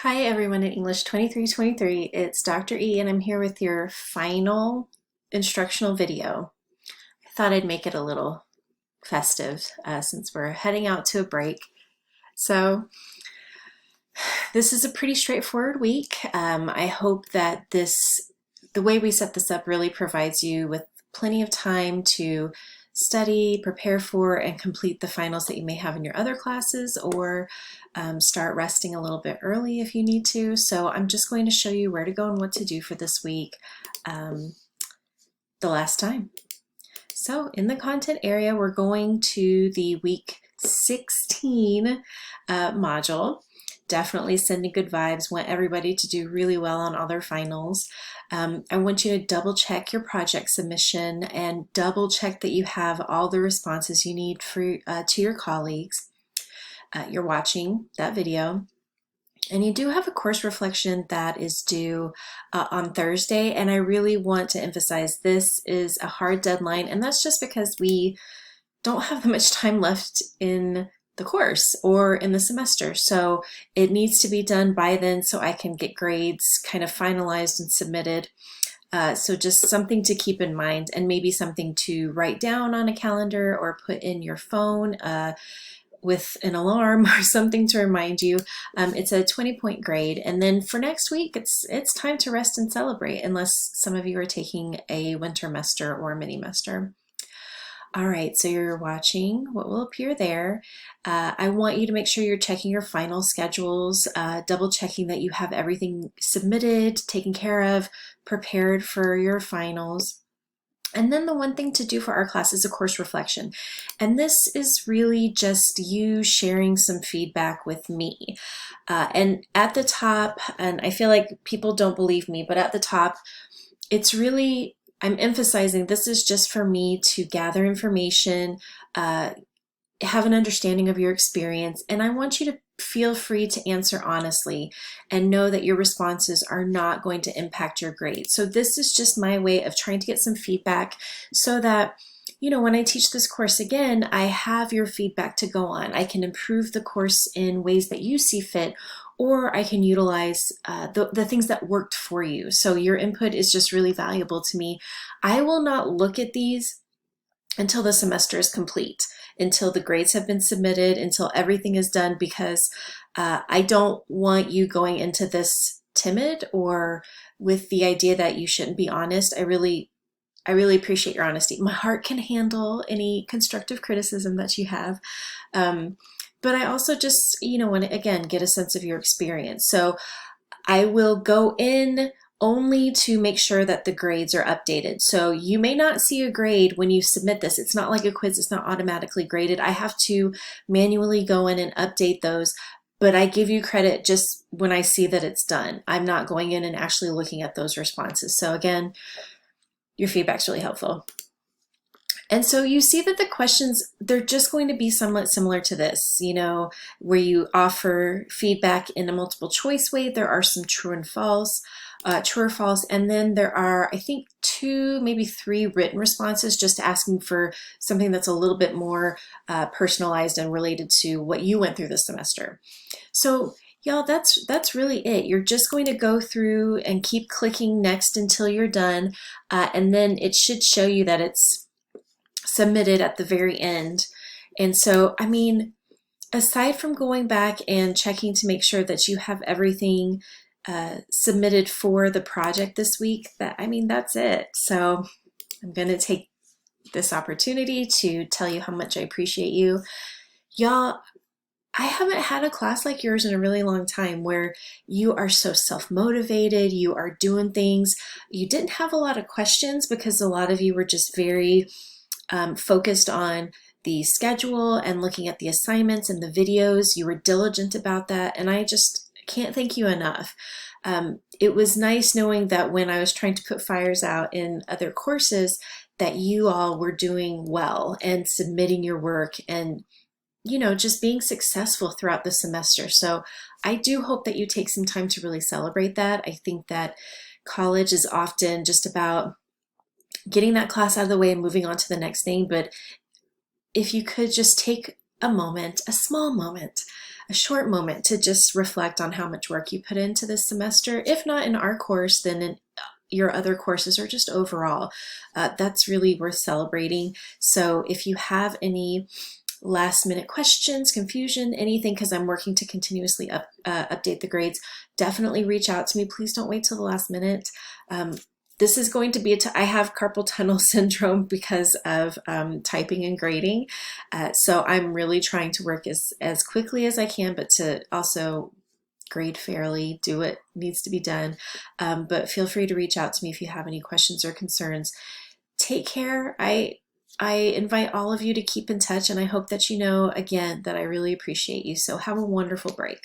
Hi everyone in English 2323. It's Dr. E and I'm here with your final instructional video. I thought I'd make it a little festive since we're heading out to a break. So this is a pretty straightforward week. I hope that the way we set this up really provides you with plenty of time to study, prepare for, and complete the finals that you may have in your other classes, or start resting a little bit early if you need to. So I'm just going to show you where to go and what to do for this week the last time. So in the content area, we're going to the week 16 module. Definitely sending good vibes. Want everybody to do really well on all their finals. I want you to double check your project submission and double check that you have all the responses you need for to your colleagues. You're watching that video. And you do have a course reflection that is due on Thursday, and I really want to emphasize this is a hard deadline, and that's just because we don't have that much time left in the course or in the semester. So it needs to be done by then so I can get grades kind of finalized and submitted. So just something to keep in mind, and maybe something to write down on a calendar or put in your phone with an alarm or something to remind you. It's a 20-point grade, and then for next week it's time to rest and celebrate, unless some of you are taking a wintermester or a mini-mester. All right, so you're watching what will appear there. I want you to make sure you're checking your final schedules, double checking that you have everything submitted, taken care of, prepared for your finals. And then the one thing to do for our class is a course reflection. And this is really just you sharing some feedback with me. And at the top, and I feel like people don't believe me, but at the top, it's really, I'm emphasizing this is just for me to gather information, have an understanding of your experience, and I want you to feel free to answer honestly and know that your responses are not going to impact your grade. So this is just my way of trying to get some feedback so that, you know, when I teach this course again, I have your feedback to go on. I can improve the course in ways that you see fit, or I can utilize the things that worked for you. So your input is just really valuable to me. I will not look at these until the semester is complete, until the grades have been submitted, until everything is done, because I don't want you going into this timid or with the idea that you shouldn't be honest. I really appreciate your honesty. My heart can handle any constructive criticism that you have. But I also just, you know, want to, again, get a sense of your experience. So I will go in only to make sure that the grades are updated. So you may not see a grade when you submit this. It's not like a quiz, it's not automatically graded. I have to manually go in and update those, but I give you credit just when I see that it's done. I'm not going in and actually looking at those responses. So again, your feedback's really helpful. And so you see that the questions, they're just going to be somewhat similar to this, you know, where you offer feedback in a multiple choice way. There are some true and false, true or false, and then there are, I think, 2, maybe 3 written responses, just asking for something that's a little bit more personalized and related to what you went through this semester. So y'all, that's really it. You're just going to go through and keep clicking next until you're done, and then it should show you that it's submitted at the very end. And so, I mean, aside from going back and checking to make sure that you have everything submitted for the project this week, that's it. So I'm going to take this opportunity to tell you how much I appreciate you. Y'all, I haven't had a class like yours in a really long time, where you are so self-motivated, you are doing things. You didn't have a lot of questions because a lot of you were just very focused on the schedule and looking at the assignments and the videos. You were diligent about that, and I just can't thank you enough. It was nice knowing that when I was trying to put fires out in other courses, that you all were doing well and submitting your work and, you know, just being successful throughout the semester. So I do hope that you take some time to really celebrate that. I think that college is often just about getting that class out of the way and moving on to the next thing. But if you could just take a moment, a small moment, a short moment to just reflect on how much work you put into this semester. If not in our course, then in your other courses or just overall. That's really worth celebrating. So if you have any last minute questions, confusion, anything, because I'm working to continuously update the grades, definitely reach out to me. Please don't wait till the last minute. This is going to be I have carpal tunnel syndrome because of typing and grading. So I'm really trying to work as quickly as I can, but to also grade fairly, do what needs to be done. But feel free to reach out to me if you have any questions or concerns. Take care. I invite all of you to keep in touch, and I hope that you know, again, that I really appreciate you. So have a wonderful break.